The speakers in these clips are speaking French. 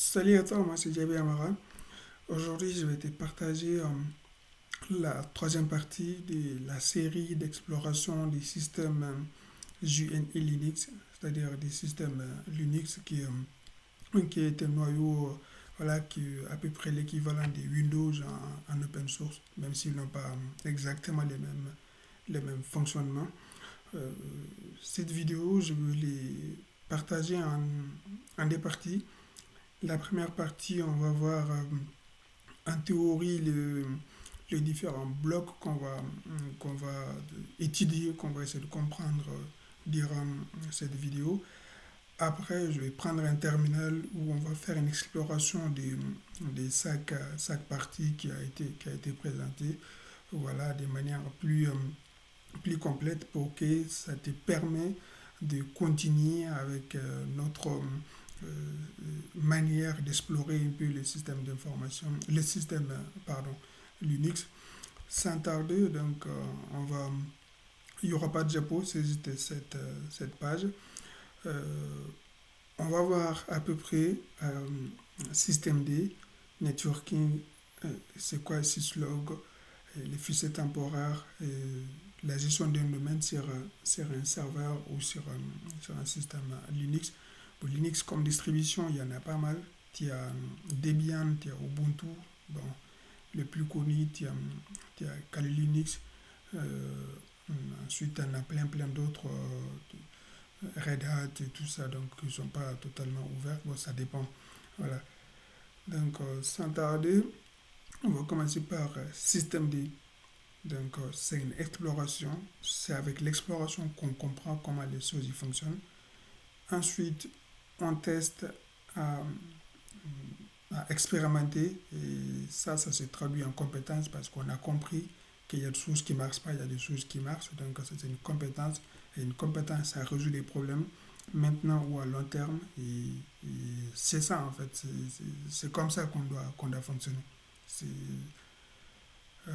Salut à toi, moi c'est Diaby Amara. Aujourd'hui, je vais te partager la troisième partie de la série d'exploration des systèmes JN et Linux, c'est-à-dire des systèmes Linux qui est un noyau voilà, qui est à peu près l'équivalent de Windows en open source, même s'ils n'ont pas exactement les mêmes fonctionnements. Euh, cette vidéo, je veux les partager en deux parties. La première partie, on va voir en théorie les différents blocs qu'on va étudier, qu'on va essayer de comprendre durant cette vidéo. Après, je vais prendre un terminal où on va faire une exploration des cinq parties qui a été présenté, voilà, de manière plus complète pour que ça te permet de continuer avec notre manière d'explorer un peu le système d'information, le système, pardon, Linux. Sans tarder, donc, il n'y aura pas de diapo, c'est juste cette page. Euh, on va voir à peu près système D, networking, c'est quoi syslog, les fichiers temporaires, la gestion d'un domaine sur un serveur ou sur un système Linux. Pour Linux comme distribution, il y en a pas mal. Tu as Debian, tu as Ubuntu. Bon, le plus connu, tu as Kali Linux. Euh, Ensuite, tu en as plein d'autres, Red Hat et tout ça, donc ils ne sont pas totalement ouverts. Bon, ça dépend. Voilà. Donc, sans tarder, on va commencer par système D. Donc, c'est une exploration. C'est avec l'exploration qu'on comprend comment les choses y fonctionnent. Ensuite, on teste à, à expérimenter. Et ça se traduit en compétence parce qu'on a compris qu'il y a des choses qui ne marchent pas, il y a des choses qui marchent. Donc, c'est une compétence. Et une compétence, ça résout des problèmes maintenant ou à long terme. Et c'est ça, en fait. C'est comme ça qu'on doit fonctionner. C'est euh,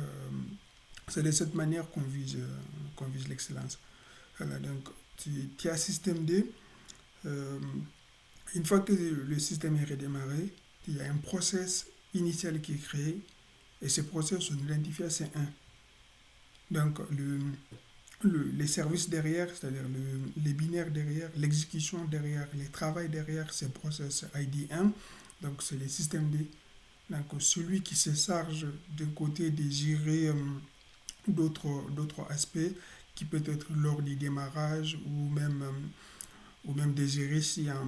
c'est de cette manière qu'on vise l'excellence. Voilà, donc tu as système D. euh, une fois que le système est redémarré, il y a un process initial qui est créé et ce process, on l'identifie, c'est un. Donc les services derrière, c'est-à-dire les binaires derrière, l'exécution derrière, les travails derrière, c'est process ID 1. Donc c'est le système D. Donc celui qui se charge d'un côté de gérer d'autres aspects qui peut être lors du démarrage ou même de gérer si un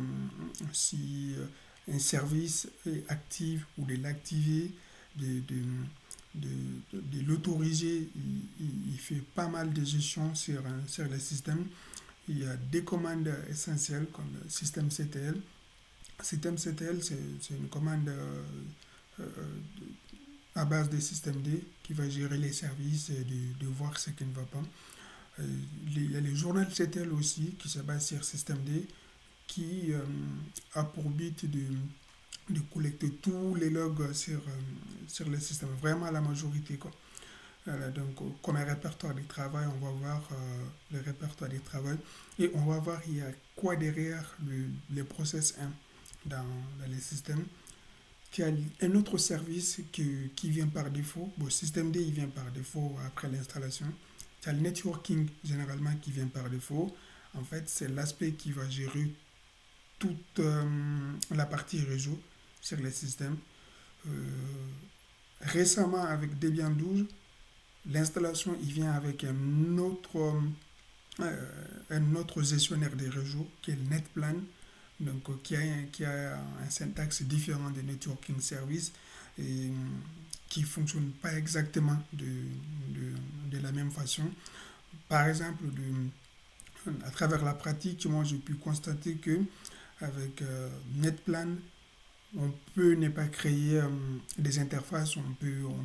service est actif ou de l'activer, de, de, de l'autoriser. Il fait pas mal de gestion sur le système. Il y a des commandes essentielles comme système CTL. Système CTL, c'est une commande euh, à base de système D qui va gérer les services et de voir ce qui ne va pas. Il y a le journal CTL aussi qui se base sur système D qui a pour but de collecter tous les logs sur le système, vraiment la majorité, quoi. Voilà, donc, comme un répertoire de travail, on va voir le répertoire de travail et on va voir il y a quoi derrière le process 1 dans les systèmes. Tu as un autre service qui vient par défaut. Bon, système D, il vient par défaut après l'installation. Tu as le networking, généralement, qui vient par défaut. En fait, c'est l'aspect qui va gérer toute la partie réseau sur les systèmes. Euh, Récemment, avec Debian 12, l'installation, il vient avec un autre gestionnaire des réseaux, qui est le NetPlan, donc qui a un syntaxe différent des networking services et qui ne fonctionne pas exactement de la même façon. Par exemple, à travers la pratique, moi j'ai pu constater que avec NetPlan, on peut ne pas créer des interfaces, on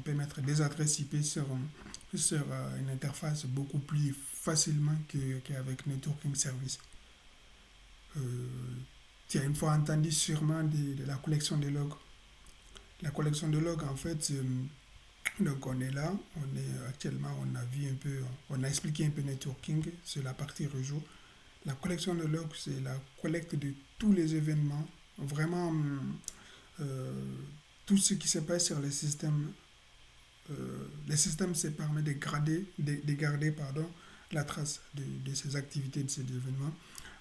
peut mettre des adresses IP sur une interface beaucoup plus facilement qu'avec Networking Service. Euh, tu as une fois entendu sûrement de la collection de logs. La collection de logs, en fait, donc on est là, on est actuellement, on a vu un peu, on a expliqué un peu networking sur la partie réseau. La collection de logs, c'est la collecte de tous les événements, vraiment euh, tout ce qui se passe sur les systèmes se permettent de garder pardon, la trace de ces activités, de ces événements,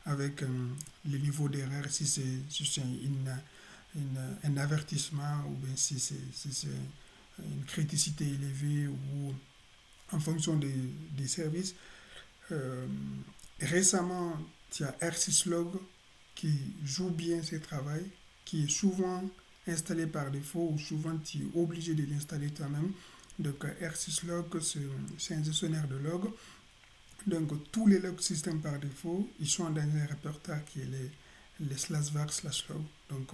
avec le niveau d'erreur, si c'est un avertissement ou bien si c'est une criticité élevée ou en fonction des services. Euh, Récemment, il y a R6Log qui joue bien ce travail, qui est souvent installé par défaut ou souvent tu es obligé de l'installer toi-même. Donc R6Log, c'est un gestionnaire de logs. Donc tous les log systems par défaut, ils sont dans un répertoire qui est les slash var slash log. Donc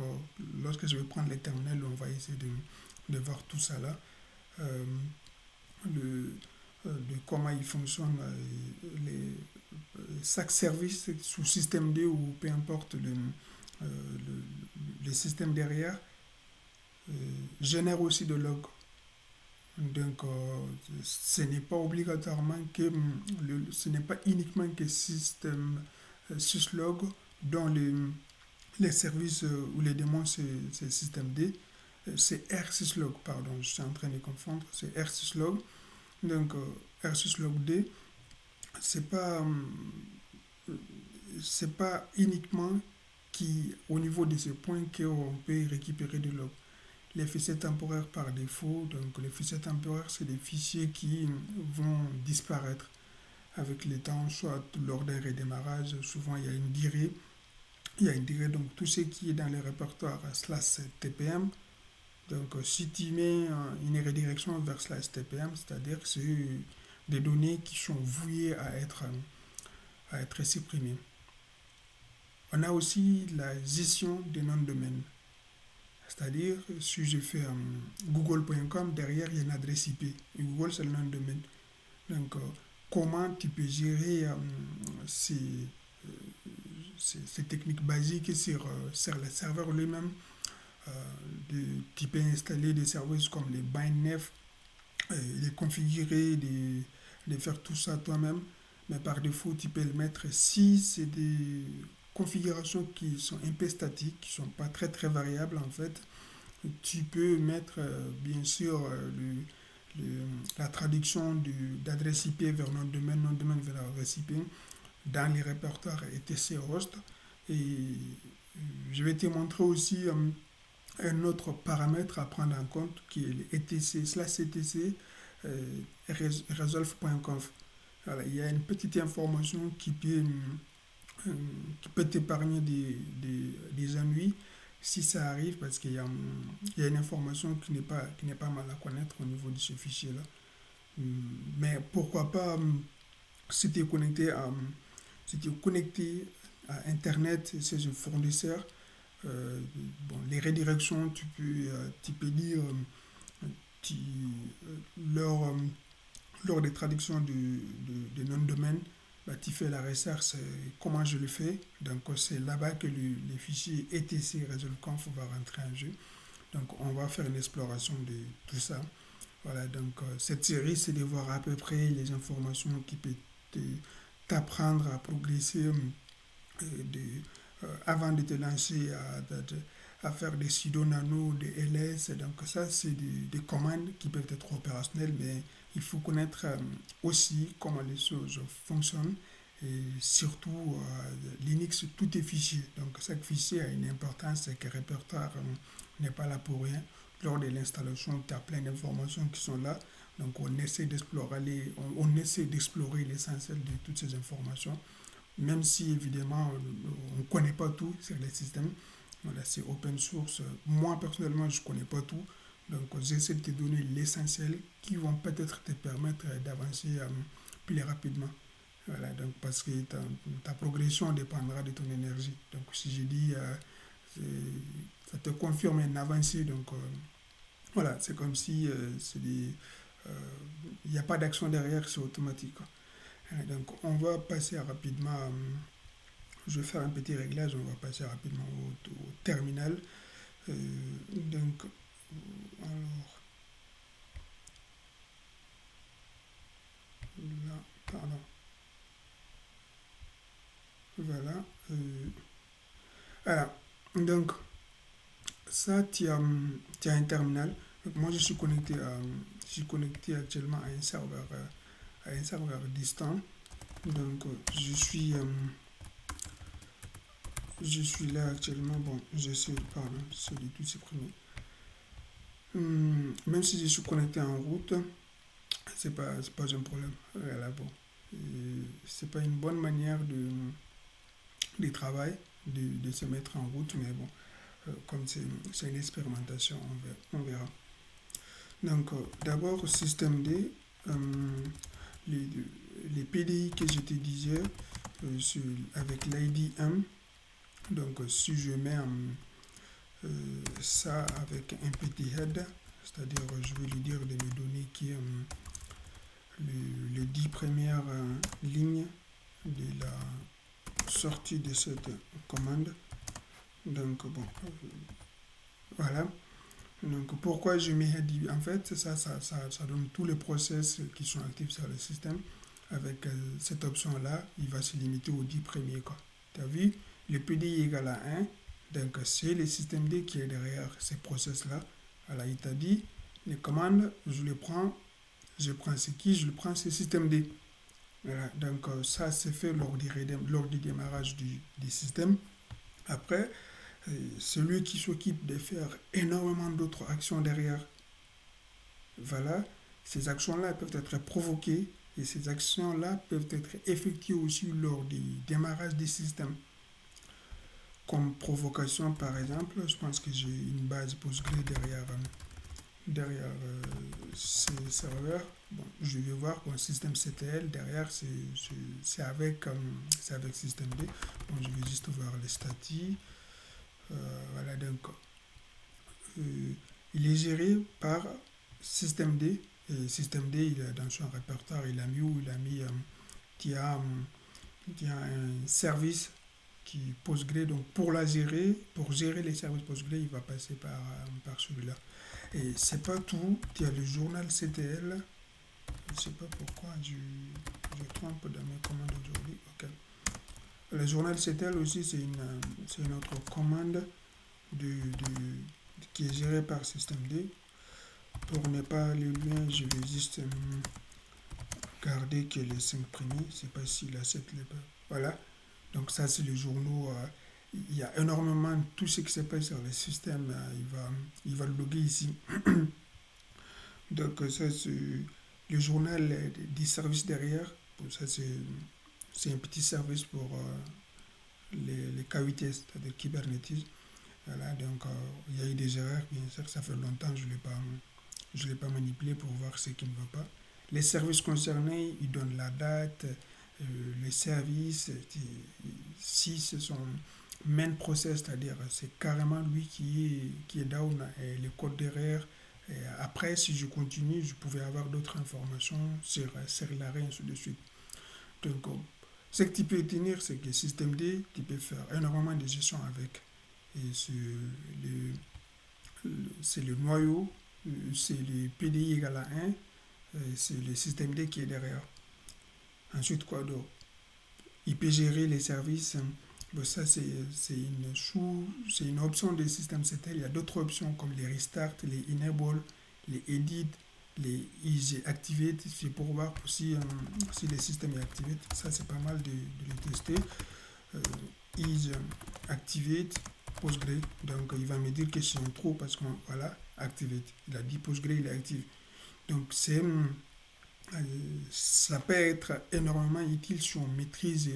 lorsque je vais prendre les terminals, on va essayer de voir tout ça là. Euh, le, de comment il fonctionne, chaque service sous système D ou peu importe le système derrière euh, génère aussi de logs. Donc, ce n'est pas obligatoirement que, ce n'est pas uniquement que système syslog dont les services ou les démons c'est système D. C'est R6log, pardon, je suis en train de confondre, c'est R6log. Donc, R6log D, c'est pas, c'est pas uniquement au niveau de ce point qu'on peut récupérer de logs. Les fichiers temporaires par défaut, donc les fichiers temporaires, c'est des fichiers qui vont disparaître avec le temps, soit lors d'un redémarrage, souvent il y a une durée, donc tout ce qui est dans le répertoire slash TPM, donc si tu mets une redirection vers slash TPM, c'est-à-dire que c'est des données qui sont vouées à être supprimées. On a aussi la gestion des noms de domaine. C'est-à-dire, si je fais google.com, derrière, il y a une adresse IP. Et Google, c'est le nom de domaine. Donc, comment tu peux gérer ces, euh, ces techniques basiques sur le serveur lui-même. euh, Tu peux installer des services comme les bindnef, les configurer, de faire tout ça toi-même. Mais par défaut, tu peux le mettre si c'est des configurations qui sont un peu statiques, qui ne sont pas très très variables en fait. Tu peux mettre bien sûr la traduction d'adresse IP vers nom de domaine vers adresse IP dans les répertoires etc host. Et je vais te montrer aussi un autre paramètre à prendre en compte qui est le etc slash etc resolve.conf. Voilà, il y a une petite information qui peut t'épargner des ennuis si ça arrive parce qu'il y a une information qui n'est pas mal à connaître au niveau de ce fichier-là. Mais pourquoi pas, si tu es connecté si tu es connecté à Internet, c'est un fournisseur, bon, les redirections, tu peux dire tu, leur, lors des traductions de nom de domaine, bah, tu fais la recherche, comment je le fais. Donc c'est là-bas que le fichier etc resolve.conf va rentrer en jeu. Donc on va faire une exploration de tout ça. Voilà, donc cette série, c'est de voir à peu près les informations qui peuvent t'apprendre à progresser avant de te lancer à faire des sudo nano, des ls. Donc ça, c'est des commandes qui peuvent être opérationnelles, mais il faut connaître aussi comment les choses fonctionnent. Et surtout, Linux, tout est fichier. Donc chaque fichier a une importance, c'est que le répertoire n'est pas là pour rien. Lors de l'installation, tu as plein d'informations qui sont là. Donc on essaie d'explorer on essaie d'explorer l'essentiel de toutes ces informations, même si évidemment on ne connaît pas tout sur les systèmes. Voilà, c'est open source. Moi personnellement, je ne connais pas tout. Donc j'essaie de te donner l'essentiel qui vont peut-être te permettre d'avancer plus rapidement. Voilà, donc parce que ta progression dépendra de ton énergie. Donc si je dis, ça te confirme une avancée. Donc voilà, c'est comme si il n'y a pas d'action derrière, c'est automatique. Donc on va passer rapidement, je vais faire un petit réglage, on va passer rapidement au terminal. Donc, alors, là, pardon, voilà. Voilà, donc ça, tu as un terminal. Donc, moi, je suis connecté actuellement à un serveur distant. Donc, je suis là actuellement. Bon, c'est de tout supprimer. Même si je suis connecté en route, c'est pas un problème. Voilà, bon. C'est pas une bonne manière de travail, de se mettre en route, mais bon, comme c'est une expérimentation, on verra. Donc, d'abord, système D, euh, les, les PDI que je te disais, avec l'ID M, donc si je mets ça avec un petit head, c'est-à-dire je vais lui dire de me donner qui est les 10 premières lignes de la sortie de cette commande. Donc, bon, voilà. Donc, pourquoi je mets head? En fait, ça donne tous les process qui sont actifs sur le système. Avec cette option-là, il va se limiter aux 10 premiers. Tu as vu, le PDI égale à 1. Donc, c'est le système D qui est derrière ces process-là. Alors, il t'a dit, les commandes, je prends ce qui, je le prends, c'est système D. Voilà, donc ça, c'est fait lors du démarrage du système. Après, celui qui s'occupe de faire énormément d'autres actions derrière, voilà, ces actions-là peuvent être provoquées et ces actions-là peuvent être effectuées aussi lors du démarrage du système. Comme provocation, par exemple, je pense que j'ai une base Postgre derrière ces serveurs. Bon, je vais voir un système CTL. Derrière, c'est avec système D. Bon, je vais juste voir les statiques. Voilà, donc il est géré par système D. Et système D, dans son répertoire, il a mis il y a un service qui Postgre. Donc pour gérer les services Postgre, il va passer par celui-là. Et c'est pas tout. Il y a le journal CTL. Je ne sais pas pourquoi je trompe dans mes commandes aujourd'hui. Ok. Le journal CTL aussi, c'est une autre commande qui est gérée par système D. Pour ne pas aller loin, je vais juste garder que les 5 premiers. Je ne sais pas si la 7 les pas. Voilà. Donc ça, c'est le journaux. Il y a énormément tout ce qui se passe sur le système. Il va le loguer ici. Donc ça, c'est le journal des services derrière. Bon, ça, c'est un petit service pour les KUT, c'est-à-dire Kubernetes. Voilà, donc il y a eu des erreurs, bien sûr, ça fait longtemps que je l'ai pas manipulé pour voir ce qui ne va pas. Les services concernés, ils donnent la date, les services, si ce sont main process, c'est-à-dire c'est carrément lui qui est down et le code derrière. Et après, si je continue, je pouvais avoir d'autres informations sur l'arrêt, ainsi de suite. Donc, ce que tu peux tenir, c'est que système D, tu peux faire énormément de gestion avec. Et c'est le noyau, c'est le PDI égal à 1, c'est le système D qui est derrière. Ensuite, quoi d'autre? Il peut gérer les services. Bon, ça, c'est une option des systèmes CTL. Il y a d'autres options comme les restart, les enable, les edit, les easy activate. C'est pour voir si le système est activé. Ça, c'est pas mal de les tester. Easy activate, Postgre. Donc, il va me dire que c'est un trou parce que, voilà, activate. Il a dit Postgre, il est actif. Donc, ça peut être énormément utile si on maîtrise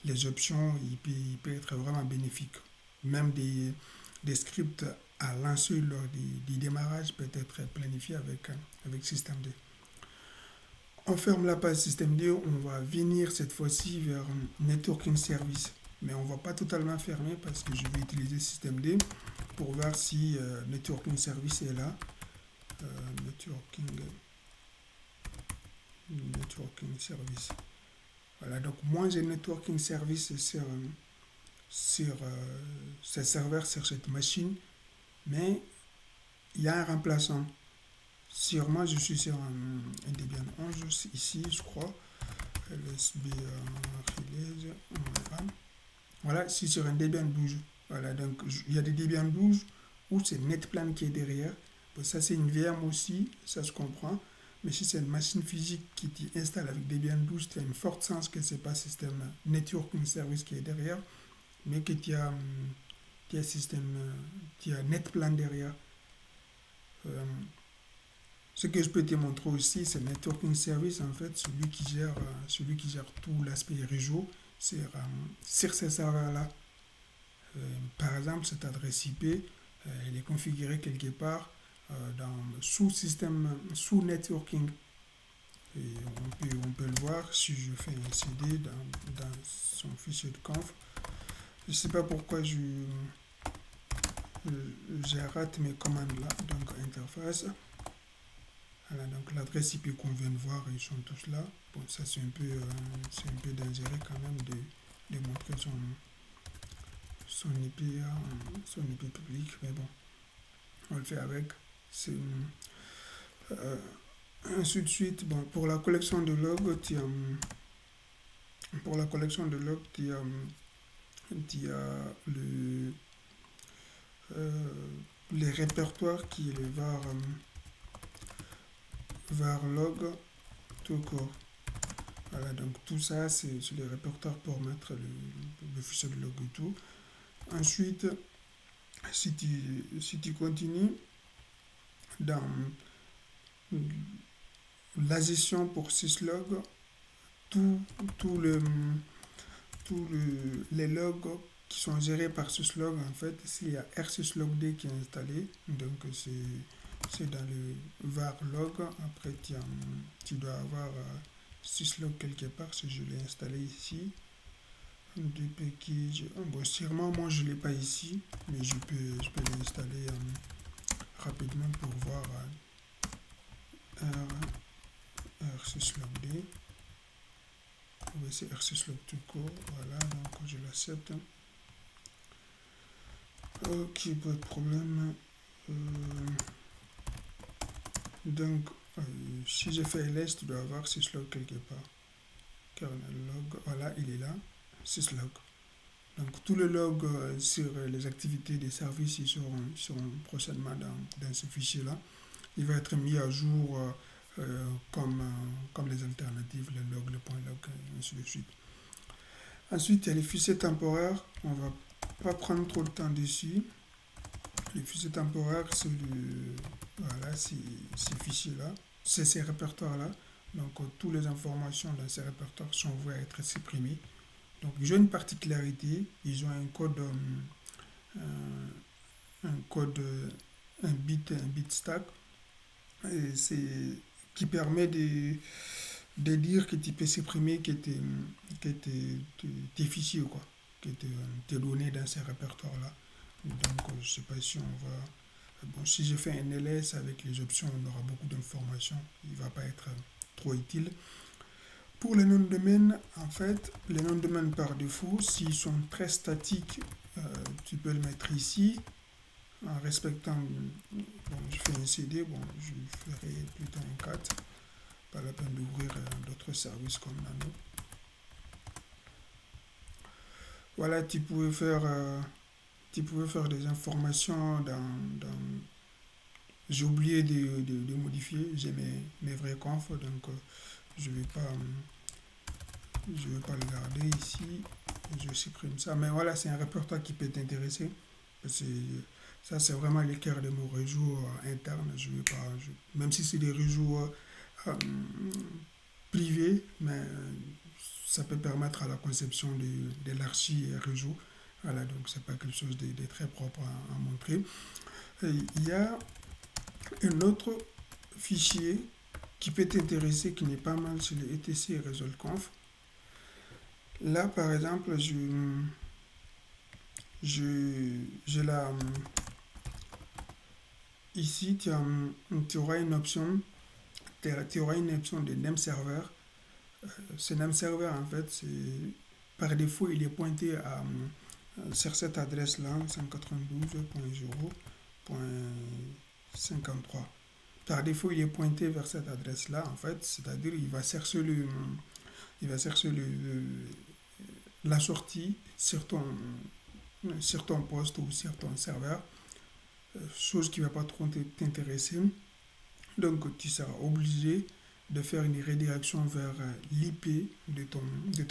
les options. Il peut être vraiment bénéfique. Même des scripts à lancer lors du démarrage peut être planifié avec système D. On ferme la page système D, on va venir cette fois-ci vers networking service. Mais on ne va pas totalement fermer parce que je vais utiliser système D pour voir si networking service est là. Networking service. Voilà, donc moi j'ai networking service sur ce serveur, sur cette machine, mais il y a un remplaçant. Sur moi, je suis sur un Debian 11 ici, je crois. LSB release. Voilà, c'est sur un Debian 12. Voilà, donc il y a des Debian 12 ou c'est NetPlan qui est derrière. Bon, ça, c'est une VM aussi, ça se comprend. Mais si c'est une machine physique qui t'installe avec Debian 12, tu as une forte chance que ce n'est pas système Networking Service qui est derrière, mais que système, tu as NetPlan derrière. Euh, Ce que je peux te montrer aussi, c'est le Networking Service, en fait, celui qui gère tout l'aspect réseau sur ces serveurs-là. Par exemple, cette adresse IP, elle est configurée quelque part sous système, sous networking. Et on peut le voir si je fais un CD dans son fichier de conf. Je ne sais pas pourquoi j'ai raté mes commandes là, donc interface. Voilà, donc l'adresse IP qu'on vient de voir, ils sont tous là. Bon, ça c'est un peu dangereux quand même de montrer son IP, son IP public, mais bon, on le fait avec. C'est, euh, Ainsi de suite, bon, pour la collection de logs, tu as euh, les répertoires qui est le var log tout court. Voilà, donc tout ça, c'est les répertoires pour mettre le fichier de log et tout. Ensuite, si tu continues dans la gestion pour syslog, tout, tout le, les logs qui sont gérés par syslog, en fait, s'il y a rsyslogd qui est installé, donc c'est dans le var log. Après, tu dois avoir syslog quelque part, si je l'ai installé ici. Du package. Bon, sûrement, moi, je ne l'ai pas ici, mais je peux l'installer rapidement pour voir rsyslogd. Oui, c'est rsyslog tout court. Voilà, donc je l'accepte. Ok, pas de problème. Donc, si je fais ls, tu dois avoir syslog quelque part. Kernel log, voilà, il est là. Syslog. Donc, tous les logs sur les activités des services ils seront prochainement dans ce fichier-là. Il va être mis à jour comme les alternatives, le log, le point log, et ainsi de suite. Ensuite, il y a les fichiers temporaires. On va pas prendre trop de temps dessus. Les fichiers temporaires, c'est voilà, ces fichiers-là, c'est ces répertoires-là. Donc, toutes les informations dans ces répertoires sont vouées à être supprimées. Donc, ils ont une particularité. Ils ont un code, un bit stack, et qui permet de dire que tu peux supprimer tes fichiers, quoi, que tes données dans ces répertoires-là. Donc, je ne sais pas si on va... Bon, si je fais un ls avec les options, on aura beaucoup d'informations. Il ne va pas être trop utile. Pour les noms de domaine, en fait, les noms de domaine par défaut, s'ils sont très statiques, tu peux le mettre ici, en respectant... Bon, je fais un CD, bon, je ferai plutôt un 4. Pas la peine d'ouvrir d'autres services comme Nano. Voilà, tu pouvais faire des informations j'ai oublié de modifier, j'ai mes vrais confs, donc je vais pas le garder ici, je supprime ça. Mais voilà, c'est un répertoire qui peut t'intéresser. Ça, c'est vraiment le cœur de mon réseau interne. Je vais pas, même si c'est des réseaux privés, mais ça peut permettre à la conception de l'archi réseau. Voilà, donc c'est pas quelque chose de très propre à montrer. Et il y a un autre fichier qui peut t'intéresser, qui n'est pas mal sur le etc resolconf. Là, par exemple, ici, tu auras une option, de name server. Ce name server, en fait, par défaut, il est pointé sur cette adresse-là, 192.0.53. Par défaut, il est pointé vers cette adresse-là, en fait, c'est-à-dire il va chercher la sortie sur ton poste ou sur ton serveur. chose qui ne va pas trop t'intéresser. Donc, tu seras obligé de faire une rédaction vers l'IP de ton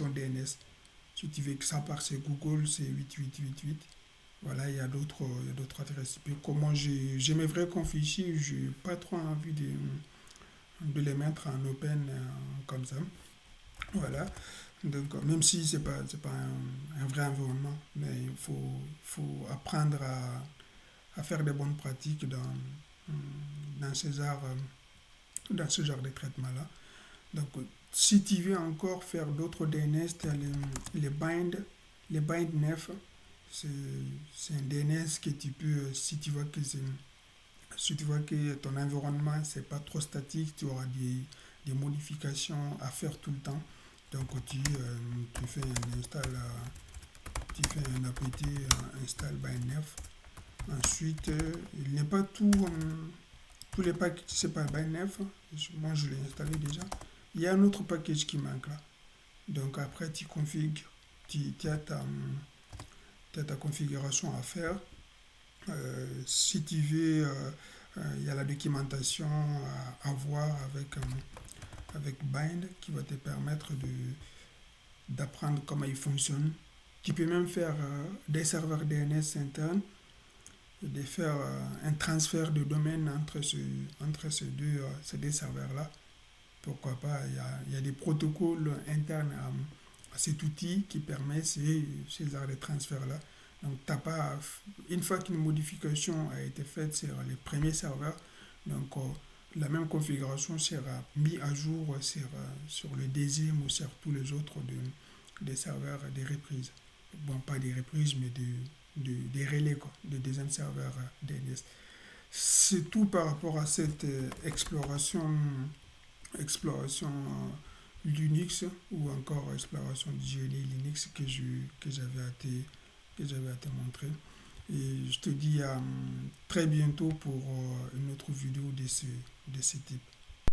DNS. Si tu veux que ça parte sur Google, c'est 8888. Voilà, il y a d'autres adresses IP. Comment j'ai mes vrais comptes fichiers, je n'ai pas trop envie de les mettre en open comme ça. Voilà. Donc, même si c'est pas un vrai environnement, mais faut apprendre à faire des bonnes pratiques dans ce genre, dans ce genre de traitement-là. Donc, si tu veux encore faire d'autres DNS, tu as les bind nef. C'est c'est un DNS que tu peux, si tu vois que ton environnement c'est pas trop statique, tu auras des modifications à faire tout le temps. Donc, tu fais un install, tu fais un apt install bindnef. Ensuite, il n'est pas tous les packages, c'est pas bindnef. Moi, je l'ai installé déjà. Il y a un autre package qui manque là. Donc, après, tu configures, tu as ta configuration à faire. Si tu veux, il y a la documentation à voir avec Bind qui va te permettre d'apprendre comment il fonctionne. Tu peux même faire des serveurs DNS internes et de faire un transfert de domaine entre ces deux serveurs-là. Pourquoi pas, il y a des protocoles internes à cet outil qui permet ces genres de transferts-là. Donc, t'as pas, une fois qu'une modification a été faite sur les premiers serveurs, donc la même configuration sera mise à jour sur le deuxième ou sur tous les autres des serveurs des reprises. Bon, pas des reprises, mais des relais, quoi, des deuxième serveurs DNS. C'est tout par rapport à cette exploration Linux ou encore exploration du GNU Linux que j'avais à te montrer. Et je te dis à très bientôt pour une autre vidéo de ce type.